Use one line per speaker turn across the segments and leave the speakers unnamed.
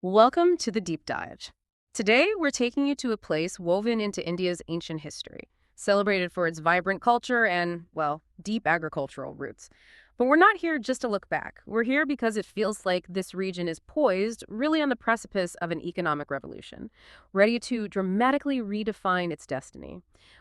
Welcome to the Deep Dive. Today, we're taking you to a place woven into India's ancient history, celebrated for its vibrant culture and, well, deep agricultural roots. But we're not here just to look back. We're here because it feels like this region is poised, really on the precipice of an economic revolution, ready to dramatically redefine its destiny.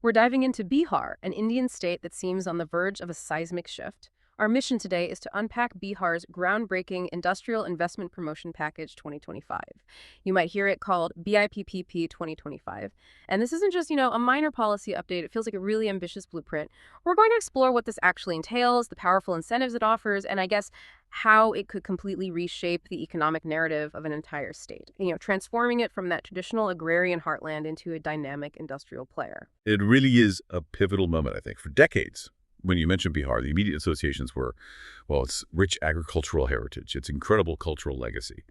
We're diving into Bihar, an Indian state that seems on the verge of a seismic shift. Our mission today is to unpack Bihar's groundbreaking Industrial Investment Promotion Package 2025. You might hear it called BIPPP 2025. And this isn't just, a minor policy update. It feels like a really ambitious blueprint. We're going to explore what this actually entails, the powerful incentives it offers, and I guess how it could completely reshape the economic narrative of an entire state, transforming it from that traditional agrarian heartland into a dynamic industrial player.
It really is a pivotal moment, I think. For decades, when you mentioned Bihar, the immediate associations were, well, its rich agricultural heritage, its incredible cultural legacy,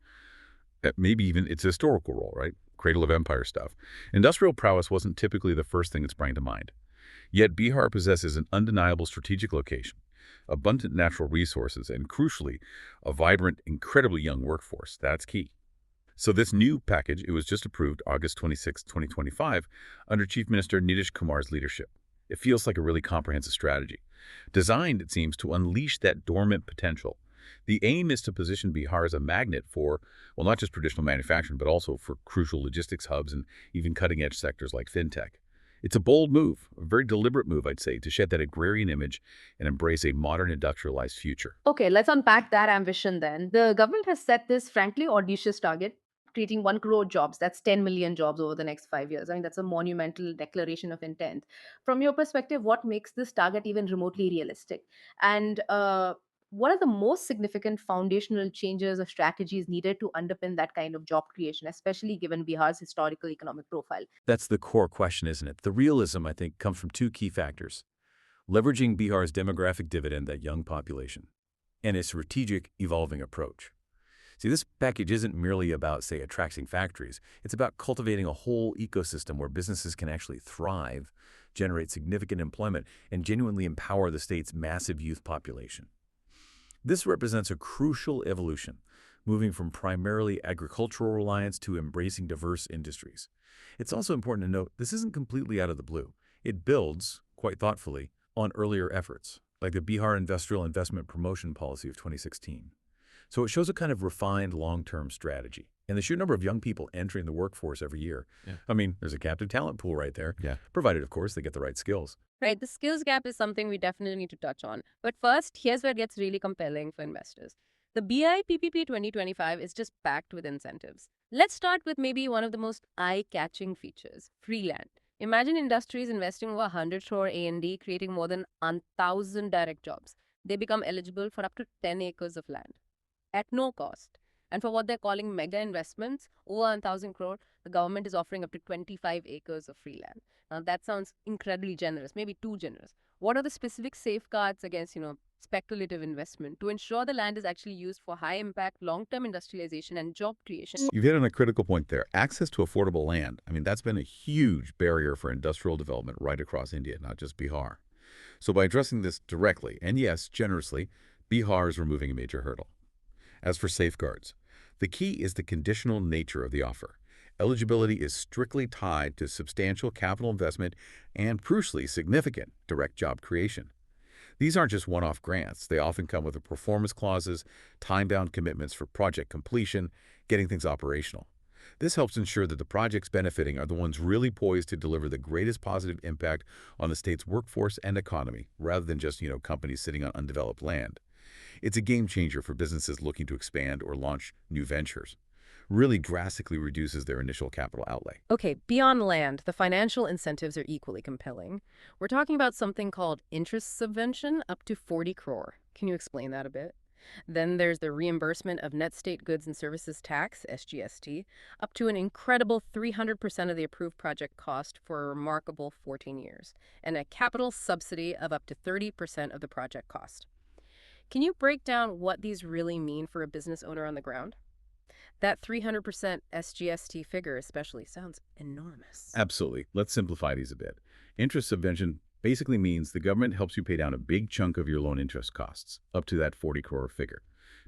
maybe even its historical role, right? Cradle of empire stuff. Industrial prowess wasn't typically the first thing that sprang to mind. Yet Bihar possesses an undeniable strategic location, abundant natural resources, and crucially, a vibrant, incredibly young workforce. That's key. So this new package, it was just approved August 26, 2025, under Chief Minister Nitish Kumar's leadership. It feels like a really comprehensive strategy, designed, it seems, to unleash that dormant potential. The aim is to position Bihar as a magnet for, well, not just traditional manufacturing, but also for crucial logistics hubs and even cutting-edge sectors like FinTech. It's a bold move, a very deliberate move, I'd say, to shed that agrarian image and embrace a modern industrialized future.
Okay, let's unpack that ambition then. The government has set this frankly audacious target, creating 1 crore jobs. That's 10 million jobs over the next 5 years. I mean, that's a monumental declaration of intent. From your perspective, what makes this target even remotely realistic? And what are the most significant foundational changes or strategies needed to underpin that kind of job creation, especially given Bihar's historical economic profile?
That's the core question, isn't it? The realism, I think, comes from two key factors: leveraging Bihar's demographic dividend, that young population, and a strategic, evolving approach. See, this package isn't merely about, say, attracting factories. It's about cultivating a whole ecosystem where businesses can actually thrive, generate significant employment, and genuinely empower the state's massive youth population. This represents a crucial evolution, moving from primarily agricultural reliance to embracing diverse industries. It's also important to note this isn't completely out of the blue. It builds, quite thoughtfully, on earlier efforts, like the Bihar Industrial Investment Promotion Policy of 2016. So it shows a kind of refined long-term strategy. And the sheer number of young people entering the workforce every year,
Yeah.
I mean, there's a captive talent pool right there,
Yeah.
provided, of course, they get the right skills.
Right, the skills gap is something we definitely need to touch on. But first, here's where it gets really compelling for investors. The BIPPP 2025 is just packed with incentives. Let's start with maybe one of the most eye-catching features, free land. Imagine industries investing over 100 crore A&D, creating more than 1,000 direct jobs. They become eligible for up to 10 acres of land at no cost. And for what they're calling mega investments, over 1,000 crore, the government is offering up to 25 acres of free land. Now, that sounds incredibly generous, maybe too generous. What are the specific safeguards against, speculative investment to ensure the land is actually used for high impact, long-term industrialization and job creation?
You've hit on a critical point there. Access to affordable land. I mean, that's been a huge barrier for industrial development right across India, not just Bihar. So by addressing this directly, and yes, generously, Bihar is removing a major hurdle. As for safeguards, the key is the conditional nature of the offer. Eligibility is strictly tied to substantial capital investment and, crucially, significant direct job creation. These aren't just one-off grants. They often come with performance clauses, time-bound commitments for project completion, getting things operational. This helps ensure that the projects benefiting are the ones really poised to deliver the greatest positive impact on the state's workforce and economy, rather than just, companies sitting on undeveloped land. It's a game changer for businesses looking to expand or launch new ventures. Really drastically reduces their initial capital outlay.
Okay, beyond land, the financial incentives are equally compelling. We're talking about something called interest subvention up to 40 crore. Can you explain that a bit? Then there's the reimbursement of net state goods and services tax, SGST, up to an incredible 300% of the approved project cost for a remarkable 14 years, and a capital subsidy of up to 30% of the project cost. Can you break down what these really mean for a business owner on the ground? That 300% SGST figure especially sounds enormous.
Absolutely. Let's simplify these a bit. Interest subvention basically means the government helps you pay down a big chunk of your loan interest costs, up to that 40 crore figure.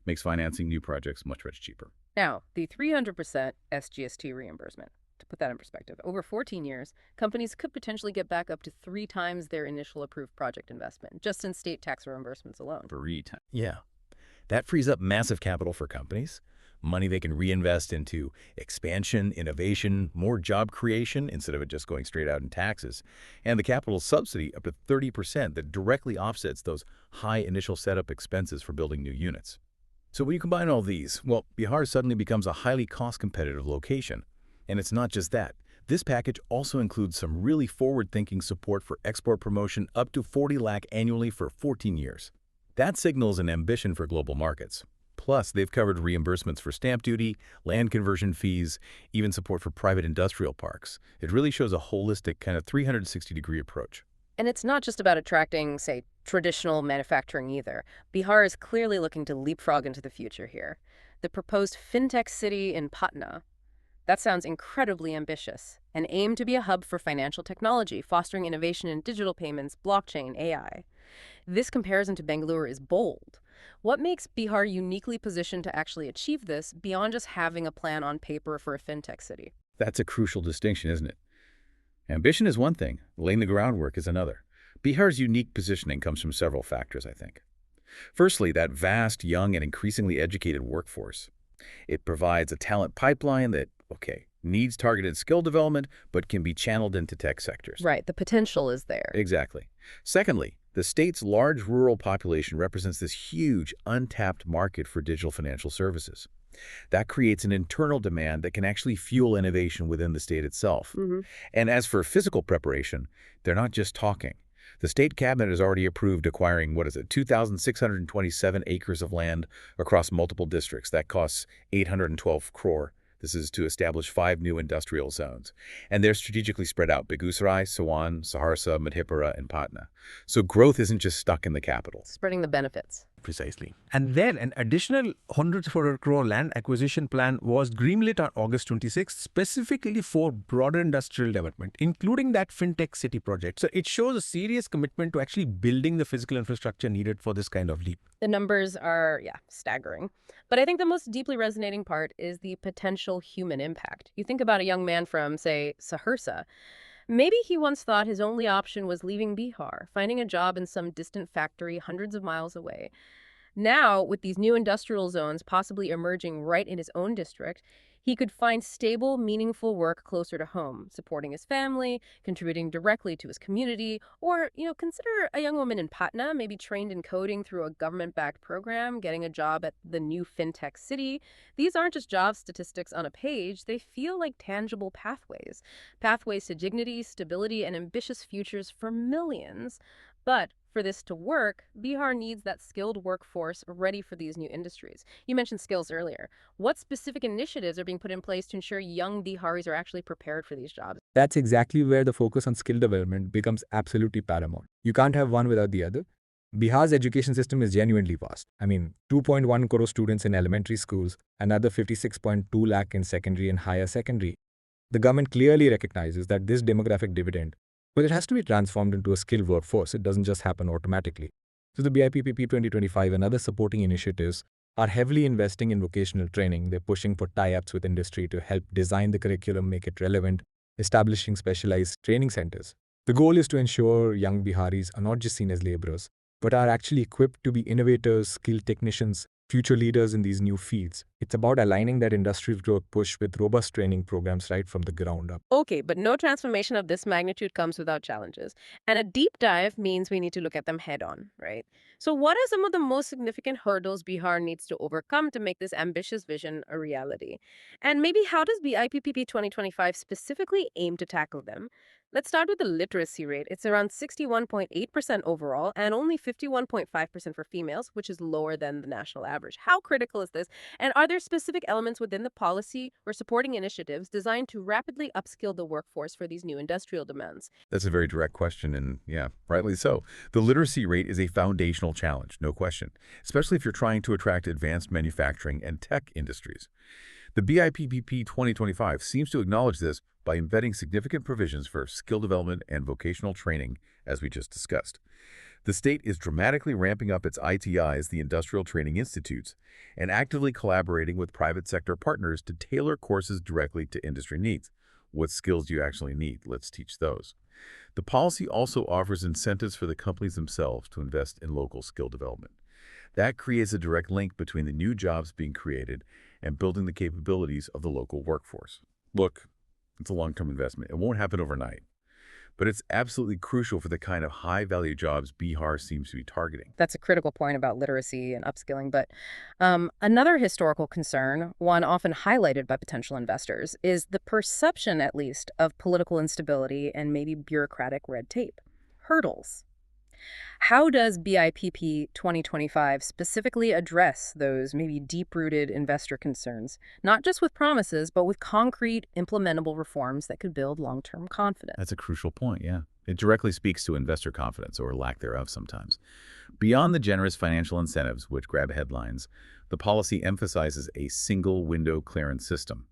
Makes financing new projects much cheaper.
Now, the 300% SGST reimbursement. To put that in perspective, over 14 years, companies could potentially get back up to 3 times their initial approved project investment, just in state tax reimbursements alone.
Yeah. That frees up massive capital for companies, money they can reinvest into expansion, innovation, more job creation instead of it just going straight out in taxes, and the capital subsidy up to 30% that directly offsets those high initial setup expenses for building new units. So when you combine all these, well, Bihar suddenly becomes a highly cost-competitive location. And it's not just that. This package also includes some really forward-thinking support for export promotion up to 40 lakh annually for 14 years. That signals an ambition for global markets. Plus, they've covered reimbursements for stamp duty, land conversion fees, even support for private industrial parks. It really shows a holistic kind of 360-degree approach.
And it's not just about attracting, say, traditional manufacturing either. Bihar is clearly looking to leapfrog into the future here. The proposed FinTech City in Patna, that sounds incredibly ambitious, and aimed to be a hub for financial technology, fostering innovation in digital payments, blockchain, AI. This comparison to Bangalore is bold. What makes Bihar uniquely positioned to actually achieve this beyond just having a plan on paper for a fintech city?
That's a crucial distinction, isn't it? Ambition is one thing, laying the groundwork is another. Bihar's unique positioning comes from several factors, I think. Firstly, that vast, young, and increasingly educated workforce. It provides a talent pipeline that, needs targeted skill development, but can be channeled into tech sectors.
Right, the potential is there.
Exactly. Secondly, the state's large rural population represents this huge, untapped market for digital financial services. That creates an internal demand that can actually fuel innovation within the state itself. And as for physical preparation, they're not just talking. The state cabinet has already approved acquiring, 2,627 acres of land across multiple districts. That costs 812 crore. This is to establish 5 new industrial zones. And they're strategically spread out: Begusarai, Siwan, Saharsa, Madhepura, and Patna. So growth isn't just stuck in the capital.
Spreading the benefits.
Precisely. And then an additional 100 crore land acquisition plan was greenlit on August 26, specifically for broader industrial development, including that FinTech City project. So it shows a serious commitment to actually building the physical infrastructure needed for this kind of leap.
The numbers are, staggering. But I think the most deeply resonating part is the potential human impact. You think about a young man from, say, Saharsa. Maybe he once thought his only option was leaving Bihar, finding a job in some distant factory hundreds of miles away. Now, with these new industrial zones possibly emerging right in his own district, he could find stable, meaningful work closer to home, supporting his family, contributing directly to his community, or, consider a young woman in Patna, maybe trained in coding through a government-backed program, getting a job at the new FinTech City. These aren't just job statistics on a page, they feel like tangible pathways. Pathways to dignity, stability, and ambitious futures for millions. But for this to work, Bihar needs that skilled workforce ready for these new industries. You mentioned skills earlier. What specific initiatives are being put in place to ensure young Biharis are actually prepared for these jobs?
That's exactly where the focus on skill development becomes absolutely paramount. You can't have one without the other. Bihar's education system is genuinely vast. 2.1 crore students in elementary schools, another 56.2 lakh in secondary and higher secondary. The government clearly recognizes that this demographic dividend, it has to be transformed into a skilled workforce. It doesn't just happen automatically. So the BIPPP 2025 and other supporting initiatives are heavily investing in vocational training. They're pushing for tie-ups with industry to help design the curriculum, make it relevant, establishing specialized training centers. The goal is to ensure young Biharis are not just seen as laborers, but are actually equipped to be innovators, skilled technicians, future leaders in these new fields. It's about aligning that industrial growth push with robust training programs right from the ground up.
Okay, but no transformation of this magnitude comes without challenges. And a deep dive means we need to look at them head on, right? So what are some of the most significant hurdles Bihar needs to overcome to make this ambitious vision a reality? And maybe how does BIPPP 2025 specifically aim to tackle them? Let's start with the literacy rate. It's around 61.8% overall and only 51.5% for females, which is lower than the national average. How critical is this? And are there specific elements within the policy or supporting initiatives designed to rapidly upskill the workforce for these new industrial demands?
That's a very direct question, and rightly so. The literacy rate is a foundational challenge, no question, especially if you're trying to attract advanced manufacturing and tech industries. The BIPPP 2025 seems to acknowledge this by embedding significant provisions for skill development and vocational training, as we just discussed. The state is dramatically ramping up its ITIs, the Industrial Training Institutes, and actively collaborating with private sector partners to tailor courses directly to industry needs. What skills do you actually need? Let's teach those. The policy also offers incentives for the companies themselves to invest in local skill development. That creates a direct link between the new jobs being created and building the capabilities of the local workforce. Look, it's a long-term investment. It won't happen overnight. But it's absolutely crucial for the kind of high-value jobs Bihar seems to be targeting.
That's a critical point about literacy and upskilling. But another historical concern, one often highlighted by potential investors, is the perception, at least, of political instability and maybe bureaucratic red tape. Hurdles. How does BIPP 2025 specifically address those maybe deep-rooted investor concerns, not just with promises, but with concrete, implementable reforms that could build long-term confidence?
That's a crucial point, yeah. It directly speaks to investor confidence, or lack thereof sometimes. Beyond the generous financial incentives, which grab headlines, the policy emphasizes a single-window clearance system.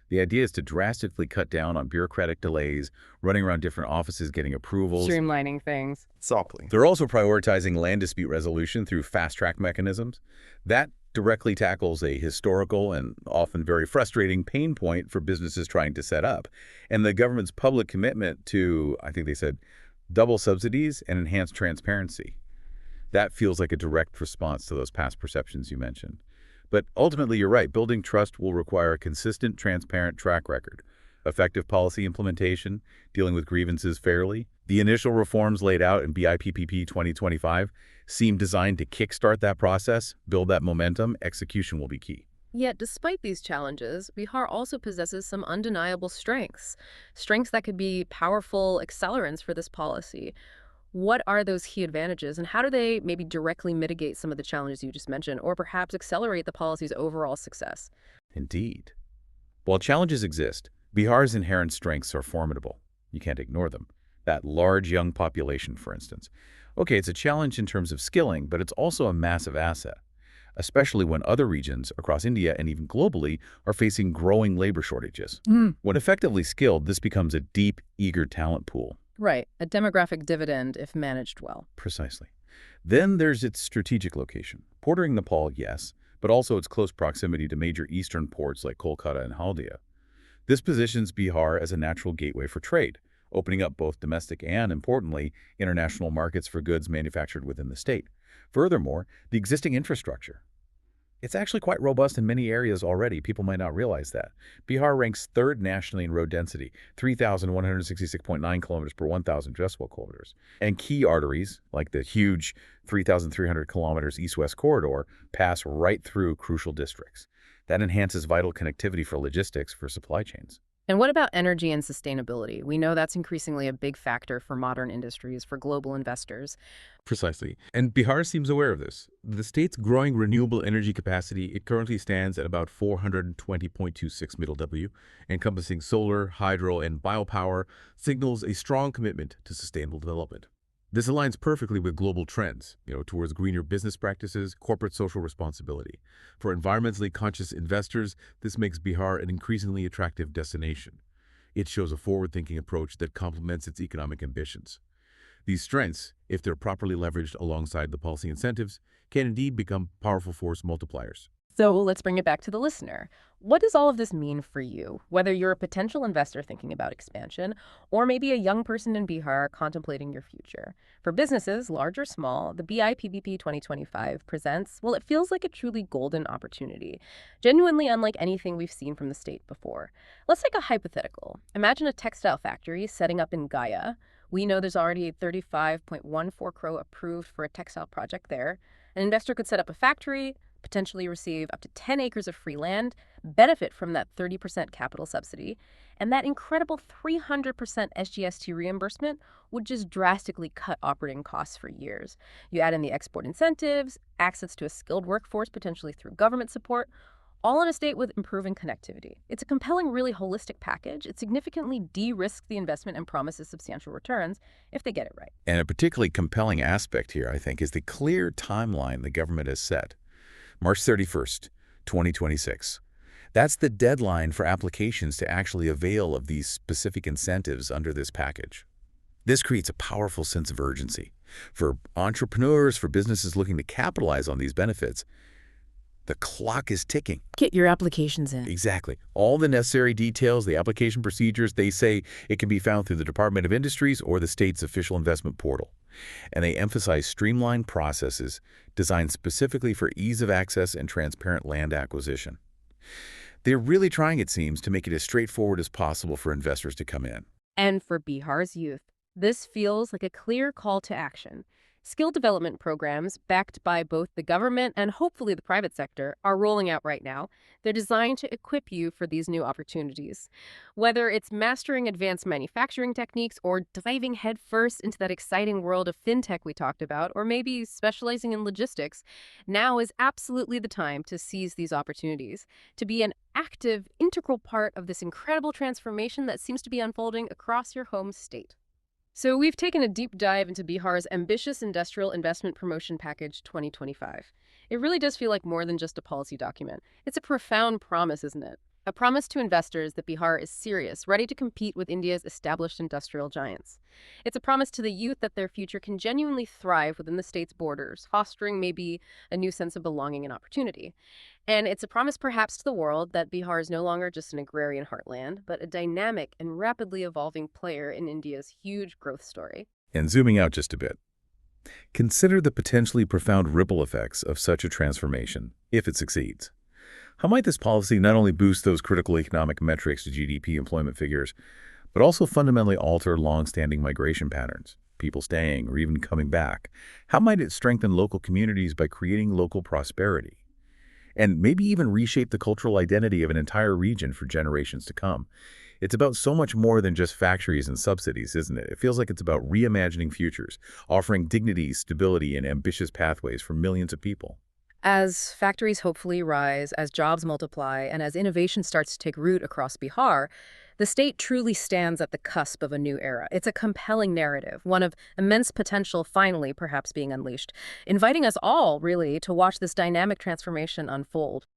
The idea is to drastically cut down on bureaucratic delays, running around different offices getting approvals.
Streamlining things.
Exactly.
They're also prioritizing land dispute resolution through fast-track mechanisms. That directly tackles a historical and often very frustrating pain point for businesses trying to set up. And the government's public commitment to, I think they said, double subsidies and enhanced transparency. That feels like a direct response to those past perceptions you mentioned. But ultimately, you're right, building trust will require a consistent, transparent track record, effective policy implementation, dealing with grievances fairly. The initial reforms laid out in BIPPP 2025 seem designed to kickstart that process, build that momentum. Execution will be key.
Yet, despite these challenges, Bihar also possesses some undeniable strengths that could be powerful accelerants for this policy. What are those key advantages, and how do they maybe directly mitigate some of the challenges you just mentioned, or perhaps accelerate the policy's overall success?
Indeed. While challenges exist, Bihar's inherent strengths are formidable. You can't ignore them. That large young population, for instance. Okay, it's a challenge in terms of skilling, but it's also a massive asset, especially when other regions across India and even globally are facing growing labor shortages. When effectively skilled, this becomes a deep, eager talent pool.
Right, a demographic dividend if managed well.
Precisely. Then there's its strategic location. Bordering Nepal, yes, but also its close proximity to major eastern ports like Kolkata and Haldia. This positions Bihar as a natural gateway for trade, opening up both domestic and, importantly, international markets for goods manufactured within the state. Furthermore, the existing infrastructure. It's actually quite robust in many areas already. People might not realize that. Bihar ranks third nationally in road density, 3,166.9 kilometers per 1,000 addressable kilometers. And key arteries, like the huge 3,300 kilometers east-west corridor, pass right through crucial districts. That enhances vital connectivity for logistics for supply chains.
And what about energy and sustainability? We know that's increasingly a big factor for modern industries, for global investors.
Precisely. And Bihar seems aware of this. The state's growing renewable energy capacity, it currently stands at about 420.26 MW, encompassing solar, hydro, and biopower, signals a strong commitment to sustainable development. This aligns perfectly with global trends, towards greener business practices, corporate social responsibility. For environmentally conscious investors, this makes Bihar an increasingly attractive destination. It shows a forward-thinking approach that complements its economic ambitions. These strengths, if they're properly leveraged alongside the policy incentives, can indeed become powerful force multipliers.
So let's bring it back to the listener. What does all of this mean for you? Whether you're a potential investor thinking about expansion, or maybe a young person in Bihar contemplating your future. For businesses, large or small, the BIPPP 2025 presents, well, it feels like a truly golden opportunity, genuinely unlike anything we've seen from the state before. Let's take a hypothetical. Imagine a textile factory setting up in Gaya. We know there's already 35.14 crore approved for a textile project there. An investor could set up a factory, potentially receive up to 10 acres of free land, benefit from that 30% capital subsidy, and that incredible 300% SGST reimbursement would just drastically cut operating costs for years. You add in the export incentives, access to a skilled workforce potentially through government support, all in a state with improving connectivity. It's a compelling, really holistic package. It significantly de-risks the investment and promises substantial returns if they get it right.
And a particularly compelling aspect here, I think, is the clear timeline the government has set. March 31st, 2026. That's the deadline for applications to actually avail of these specific incentives under this package. This creates a powerful sense of urgency. For entrepreneurs, for businesses looking to capitalize on these benefits, the clock is ticking.
Get your applications in.
Exactly. All the necessary details, the application procedures, they say it can be found through the Department of Industries or the state's official investment portal. And they emphasize streamlined processes designed specifically for ease of access and transparent land acquisition. They're really trying, it seems, to make it as straightforward as possible for investors to come in.
And for Bihar's youth, this feels like a clear call to action. Skill development programs, backed by both the government and hopefully the private sector, are rolling out right now. They're designed to equip you for these new opportunities. Whether it's mastering advanced manufacturing techniques or diving headfirst into that exciting world of fintech we talked about, or maybe specializing in logistics, now is absolutely the time to seize these opportunities, to be an active, integral part of this incredible transformation that seems to be unfolding across your home state. So we've taken a deep dive into Bihar's ambitious Industrial Investment Promotion Package 2025. It really does feel like more than just a policy document. It's a profound promise, isn't it? A promise to investors that Bihar is serious, ready to compete with India's established industrial giants. It's a promise to the youth that their future can genuinely thrive within the state's borders, fostering maybe a new sense of belonging and opportunity. And it's a promise perhaps to the world that Bihar is no longer just an agrarian heartland, but a dynamic and rapidly evolving player in India's huge growth story.
And zooming out just a bit, consider the potentially profound ripple effects of such a transformation, if it succeeds. How might this policy not only boost those critical economic metrics to GDP employment figures, but also fundamentally alter long-standing migration patterns, people staying or even coming back? How might it strengthen local communities by creating local prosperity? And maybe even reshape the cultural identity of an entire region for generations to come. It's about so much more than just factories and subsidies, isn't it? It feels like it's about reimagining futures, offering dignity, stability, and ambitious pathways for millions of people.
As factories hopefully rise, as jobs multiply, and as innovation starts to take root across Bihar, the state truly stands at the cusp of a new era. It's a compelling narrative, one of immense potential finally perhaps being unleashed, inviting us all, really, to watch this dynamic transformation unfold.